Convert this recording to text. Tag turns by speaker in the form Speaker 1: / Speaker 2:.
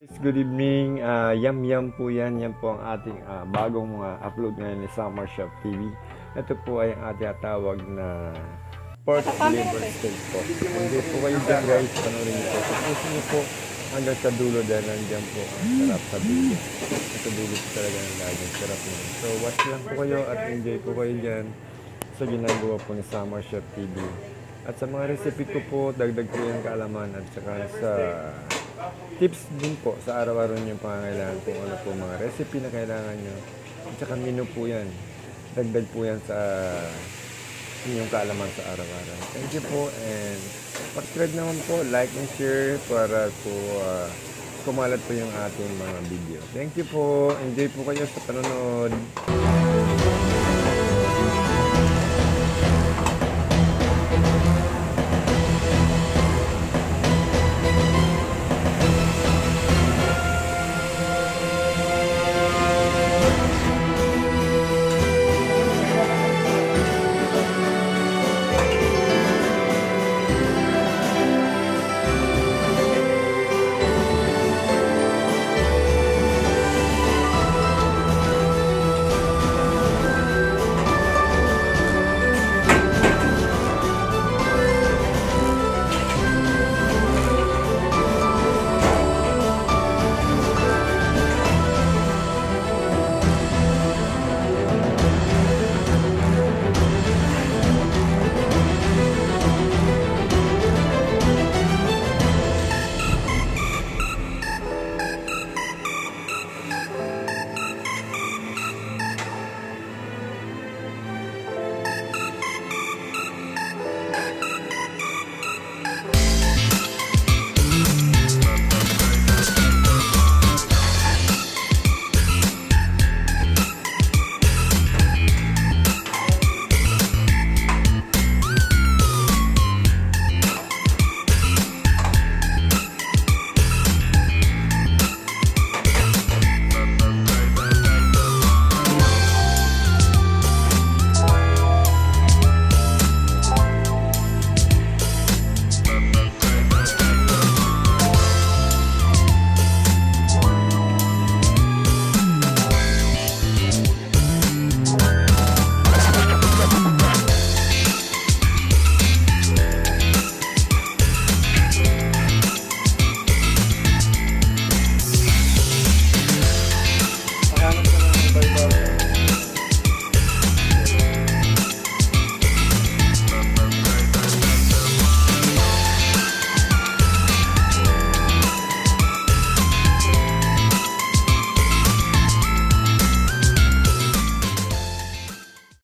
Speaker 1: Good evening, Yam Yam po yan. Yan po ang ating bagong upload ngayon ni Summer Shop TV. Ito po ay ang ating tawag na pork liver steak po. Hindi po kayo dyan guys, panoorin niyo po. Tapusin niyo po hanggang sa dulo dahil nandiyan po ang sarap sa dulo. Sa dulo po talaga ng laging sarap niyo. So watch lang po kayo at enjoy po kayo dyan sa ginagawa po ni Summer Shop TV. At sa mga recipe ko po, dagdag po yung kaalaman at saka sa tips din po sa araw-araw nyo pangangailangan kung ano po mga recipe na kailangan nyo. At saka menu po yan. Dagdag po yan sa inyong kaalaman sa araw-araw. Thank you po and subscribe naman po, like and share para po kumalat po yung ating mga video. Thank you po. Enjoy po kayo sa panonood.